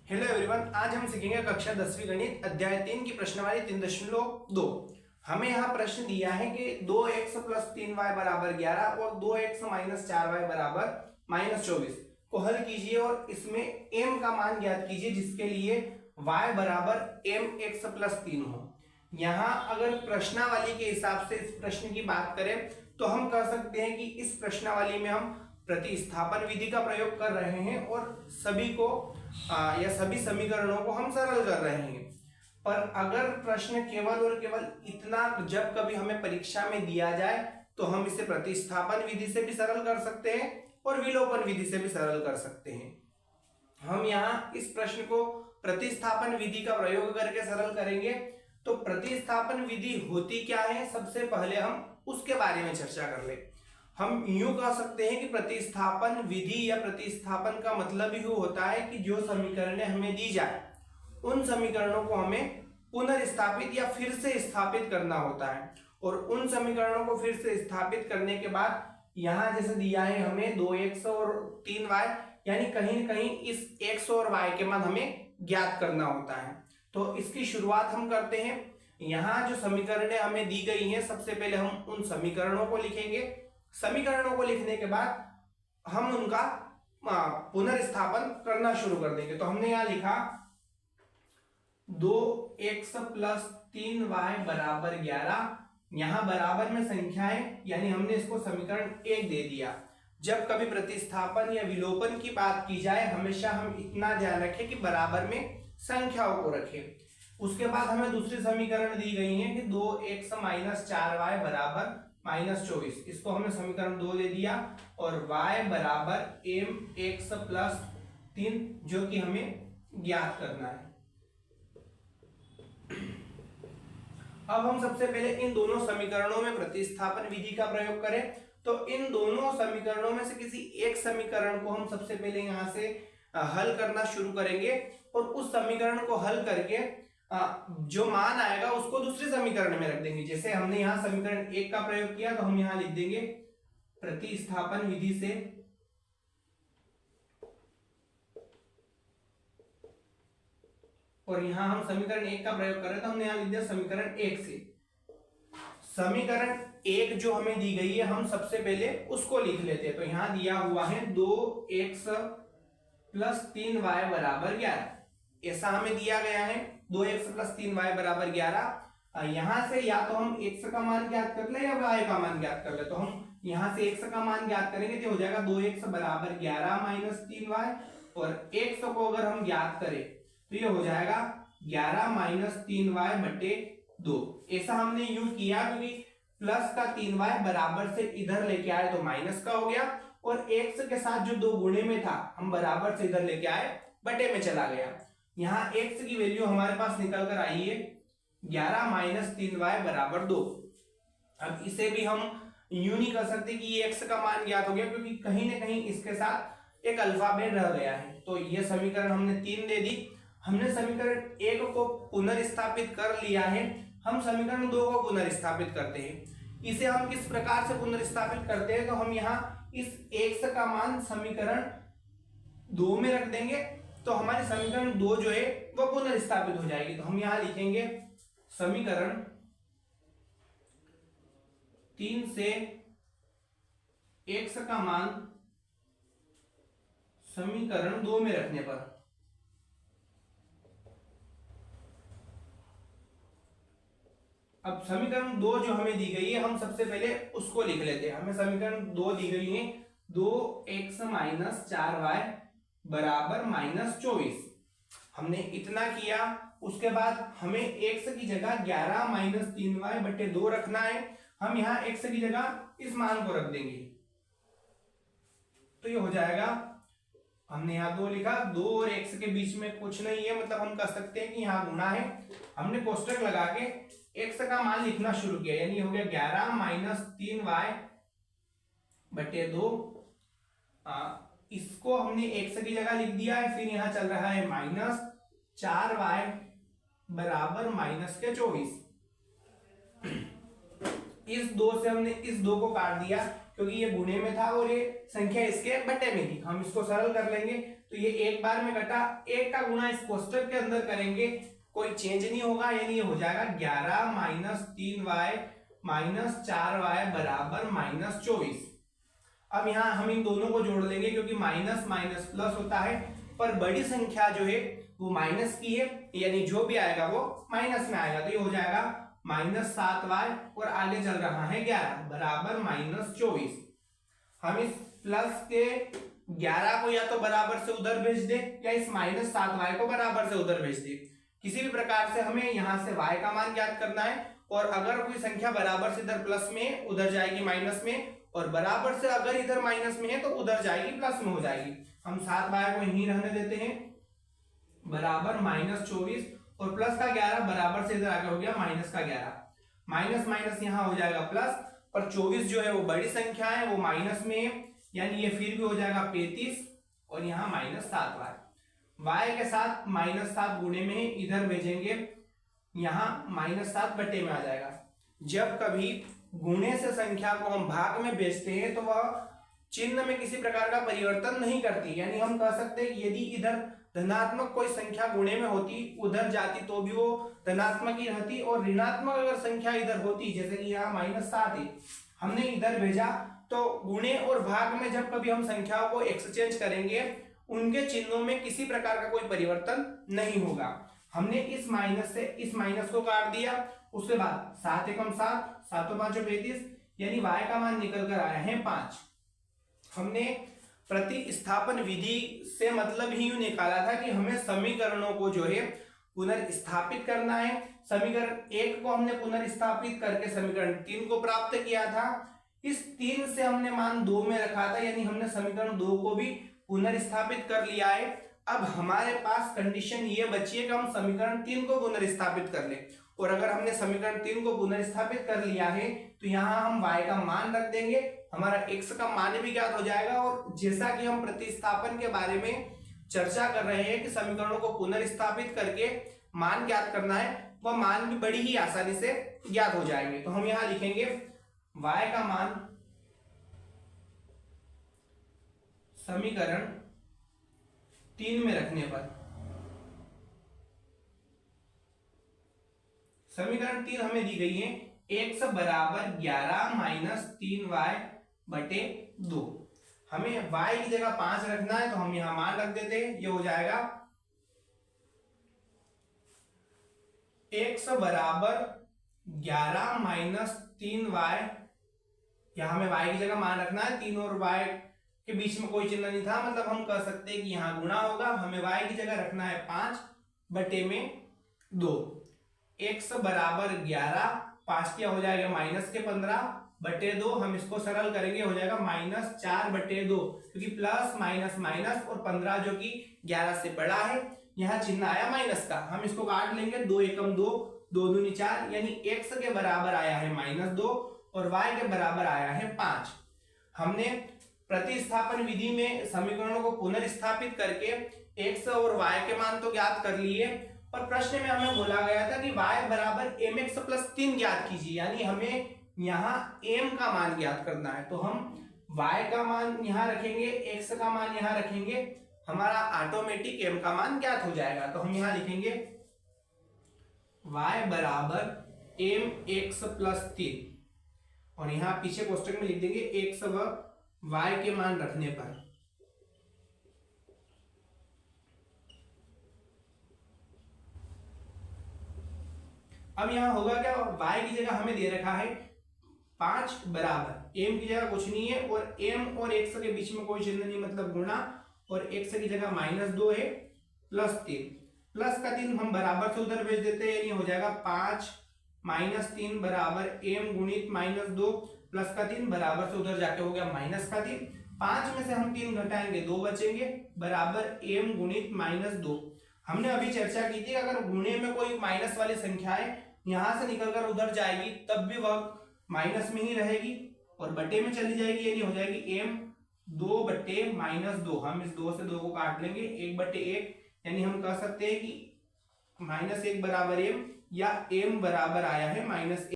Hello everyone, आज हम सीखेंगे कक्षा 10वीं गणित अध्याय 3 की प्रश्नवाली 3.2। हमें यहाँ प्रश्न दिया है कि 2x प्लस 3y बराबर 11 और 2x माइनस 4y बराबर माइनस 24 को हल कीजिए और इसमें m का मान ज्ञात कीजिए जिसके लिए y बराबर mx प्लस 3 हो। यहाँ अगर प्रश्नावली के हिसाब से इस प्रश्न की बात करें तो हम कह सकते हैं कि इस प्रश्नावली में हम प्रतिस्थापन विधि का प्रयोग कर रहे हैं और सभी को या सभी समीकरणों को हम सरल कर रहे हैं। पर अगर प्रश्न केवल और केवल इतना जब कभी हमें परीक्षा में दिया जाए तो हम इसे प्रतिस्थापन विधि से भी सरल कर सकते हैं और विलोपन विधि से भी सरल कर सकते हैं। हम यहाँ इस प्रश्न को प्रतिस्थापन विधि का प्रयोग करके सरल करेंगे। तो प्रतिस्थापन विधि होती क्या है, सबसे पहले हम उसके बारे में चर्चा कर ले। हम यूं कह सकते हैं कि प्रतिस्थापन विधि या प्रतिस्थापन का मतलब ही होता है कि जो समीकरणें हमें दी जाए उन समीकरणों को हमें पुनर्स्थापित या फिर से स्थापित करना होता है। और उन समीकरणों को फिर से स्थापित करने के बाद यहां जैसे दिया है हमें 2x और 3y, यानी कहीं न कहीं इस x और y के मान हमें ज्ञात करना होता है। तो इसकी शुरुआत हम करते हैं। यहाँ जो समीकरणें हमें दी गई हैं, सबसे पहले हम उन समीकरणों को लिखेंगे। समीकरणों को लिखने के बाद हम उनका पुनर्स्थापन करना शुरू कर देंगे। तो हमने यहां लिखा 2x प्लस 3y बराबर 11। यहां बराबर में संख्याएं, यानी हमने इसको समीकरण 1 दे दिया। जब कभी प्रतिस्थापन या विलोपन की बात की जाए हमेशा हम इतना ध्यान रखें कि बराबर में संख्याओं को रखें। उसके बाद हमें दूसरी समीकरण दी गई है कि 2x माइनस 4y बराबर माइनस 24। इसको हमने समीकरण 2 दे दिया और y बराबर mx प्लस 3 जो कि हमें ज्ञात करना है। अब हम सबसे पहले इन दोनों समीकरणों में प्रतिस्थापन विधि का प्रयोग करें। तो इन दोनों समीकरणों में से किसी एक समीकरण को हम सबसे पहले यहां से हल करना शुरू करेंगे और उस समीकरण को हल करके जो मान आएगा उसको दूसरे समीकरण में रख देंगे। जैसे हमने यहां समीकरण 1 का प्रयोग किया तो हम यहां लिख देंगे प्रतिस्थापन विधि से और यहां हम समीकरण 1 का प्रयोग कर रहे हैं तो हमने यहां लिख दिया समीकरण 1 से। समीकरण 1 जो हमें दी गई है हम सबसे पहले उसको लिख लेते हैं। तो यहां दिया हुआ है 2x प्लस 3y बराबर 11, ऐसा हमें दिया गया है। 2x प्लस 3y बराबर 11। यहां से या तो हम x का मान ज्ञात कर ले या y का मान ज्ञात कर ले। तो हम यहां से x का मान ज्ञात करेंगे तो हो जाएगा 2x बराबर 11 माइनस 3y और x को अगर हम ज्ञात करें तो ये हो जाएगा 11 माइनस 3y बटे 2। ऐसा हमने यूं किया क्योंकि प्लस का 3y बराबर से इधर लेके आए तो माइनस का हो गया और x के साथ जो 2 गुणे में था हम बराबर से इधर लेके आए बटे में चला गया। यहाँ x की वैल्यू हमारे पास निकल कर आई है 11 माइनस 3y बराबर 2। अब इसे भी हम यूं नहीं कर सकते कि ये x का मान ज्ञात हो गया क्योंकि कहीं ना कहीं इसके साथ एक अल्फाबेट रह गया है। तो ये समीकरण हमने 3 दे दी। हमने समीकरण 1 को पुनर्स्थापित कर लिया है, हम समीकरण 2 को पुनर्स्थापित करते हैं। इसे हम किस प्रकार से पुनर्स्थापित करते हैं तो हम यहाँ इस x का मान समीकरण 2 में रख देंगे तो हमारी समीकरण 2 जो है वो पुनर्स्थापित हो जाएगी। तो हम यहां लिखेंगे समीकरण 3 से x का मान समीकरण 2 में रखने पर अब समीकरण 2 जो हमें दी गई है हम सबसे पहले उसको लिख लेते हैं। हमें समीकरण 2 दी गई है 2x माइनस 4y बराबर माइनस 24। हमने इतना किया। उसके बाद हमें x की जगह 11 माइनस 3y बटे 2 रखना है। हम यहां x की जगह इस मान को रख देंगे तो ये हो जाएगा, हमने यहाँ 2 लिखा, 2 और x के बीच में कुछ नहीं है, मतलब हम कह सकते हैं कि यहाँ गुणा है। हमने कोष्टक लगा के x का मान लिखना शुरू किया, यानी हो गया 11 माइनस 3y बटे 2। इसको हमने x की जगह लिख दिया है। फिर यहां चल रहा है माइनस 4y बराबर माइनस के 24। इस 2 से हमने इस 2 को काट दिया क्योंकि ये गुणे में था और ये संख्या इसके बटे में थी। हम इसको सरल कर लेंगे तो ये एक बार में कटा, एक का गुणा इस कोष्टक के अंदर करेंगे, कोई चेंज नहीं होगा, यानी ये हो जाएगा 11 माइनस 3y माइनस 4y बराबर माइनस 24। अब यहाँ हम इन दोनों को जोड़ लेंगे क्योंकि माइनस माइनस प्लस होता है, पर बड़ी संख्या जो है वो माइनस की है, यानी जो भी आएगा वो माइनस में आएगा। तो ये हो जाएगा माइनस 7y और आगे चल रहा है 11 बराबर माइनस 24। हम इस प्लस के 11 को या तो बराबर से उधर भेज दे या इस माइनस 7y को बराबर से उधर भेज दे, किसी भी प्रकार से हमें यहाँ से y का मान ज्ञात करना है। और अगर कोई संख्या बराबर से इधर प्लस में उधर जाएगी माइनस में, और बराबर से अगर इधर माइनस में है तो उधर जाएगी प्लस में हो जाएगी। हम 7y को यहीं रहने देते हैं बराबर माइनस 24 और प्लस का 11 बराबर से इधर आगे हो गया माइनस का 11, माइनस माइनस यहाँ हो जाएगा प्लस, पर 24 जो है वो बड़ी संख्या है वो माइनस में है, यानी ये फिर भी हो जाएगा 35 और यहाँ माइनस 7y। y के साथ माइनस 7 गुणे में इधर भेजेंगे, यहाँ माइनस 7 बटे में आ जाएगा। जब कभी गुणे से संख्या को हम भाग में भेजते हैं तो वह चिन्ह में किसी प्रकार का परिवर्तन नहीं करती, यानी हम कह सकते हैं कि यदि इधर धनात्मक कोई संख्या गुणे में होती उधर जाती तो भी वो धनात्मक ही रहती, और ऋणात्मक अगर संख्या इधर होती, जैसे कि यहाँ माइनस 7 है, हमने इधर भेजा, तो गुणे और भाग में जब कभी हम संख्याओं को एक्सचेंज करेंगे उनके चिन्हों में किसी प्रकार का कोई परिवर्तन नहीं होगा। हमने इस माइनस से इस माइनस को काट दिया, उसके बाद 7 एकम 7, 7 5 35, यानी y का मान निकल कर आया है 5। हमने प्रतिस्थापन विधि से मतलब ही यूं निकाला था कि हमें समीकरणों को जो है पुनर्स्थापित करना है। समीकरण 1 को हमने पुनर्स्थापित करके समीकरण 3 को प्राप्त किया था। इस 3 से हमने मान 2 में रखा था, यानी हमने समीकरण 2 को भी पुनर्स्थापित कर लिया है। अब हमारे पास कंडीशन ये बची है कि हम समीकरण 3 को पुनर्स्थापित कर ले, और अगर हमने समीकरण 3 को पुनर्स्थापित कर लिया है तो यहाँ हम y का मान रख देंगे, हमारा x का मान भी ज्ञात हो जाएगा। और जैसा कि हम प्रतिस्थापन के बारे में चर्चा कर रहे हैं कि समीकरणों को पुनर्स्थापित करके मान ज्ञात करना है, वह मान भी बड़ी ही आसानी से ज्ञात हो जाएंगे। तो हम यहाँ लिखेंगे y का मान समीकरण 3 में रखने पर, समीकरण 3 हमें दी गई है x बराबर 11 माइनस 3y बटे 2। हमें y की जगह 5 रखना है तो हम यहां मान रख देते हैं, ये हो जाएगा x बराबर 11 माइनस 3y, यहां हमें y की जगह मान रखना है, 3 और y के बीच में कोई चिन्ह नहीं था, मतलब हम कह सकते हैं कि यहाँ गुणा होगा, हमें y की जगह रखना है 5 बटे में 2। x बराबर 11, 5 क्या हो जाएगा माइनस के 15 बटे 2, हम इसको सरल करेंगे हो जाएगा माइनस 4 बटे 2, क्योंकि प्लस माइनस माइनस और 15 जो कि 11 से बड़ा है, यहाँ चिन्ह आया माइनस का, हम इसको काट लेंगे, 2 एकम 2, 2 दूनी 4, यानी x के बराबर आया है माइनस 2 और y के बराबर आया है 5। हमने प्रतिस्थापन विधि में समीकरणों को पुनर्स्थापित करके x और y के मान तो ज्ञात कर लिए, पर प्रश्न में हमें बोला गया था कि y बराबर mx प्लस 3 ज्ञात कीजिए, यानी हमें यहाँ m का मान ज्ञात करना है। तो हम y का मान यहाँ रखेंगे, x का मान यहाँ रखेंगे, हमारा ऑटोमेटिक m का मान ज्ञात हो जाएगा। तो हम यहाँ लिखेंगे y बराबर mx प्लस 3 और यहाँ पीछे कोष्टक में लिख देंगे x व y के मान रखने पर। अब यहां होगा क्या, y की जगह हमें दे रखा है 5 बराबर m की जगह कुछ नहीं है, और m और x के बीच में कोई चिन्ह नहीं, मतलब गुणा, और x की जगह माइनस 2 है प्लस 3, प्लस का 3 हम बराबर से उधर भेज देते हैं, यानी हो जाएगा 5 माइनस 3 बराबर m गुणित माइनस 2 प्लस का 3 बराबर से उधर जाके हो गया माइनस का 3, 5 में से हम 3 घटाएंगे 2 बचेंगे बराबर m गुणित माइनस 2। हमने अभी चर्चा की थी अगर गुणे में कोई माइनस वाली संख्या है यहां से निकलकर उधर जाएगी तब भी वह माइनस में ही रहेगी और बटे में चली जाएगी, यानी हो जाएगी m 2 बटे माइनस 2। हम इस 2 से 2 को काट लेंगे, 1 बटे 1, यानी हम कह सकते हैं कि माइनस 1 बराबर m या m बराबर आया है माइनस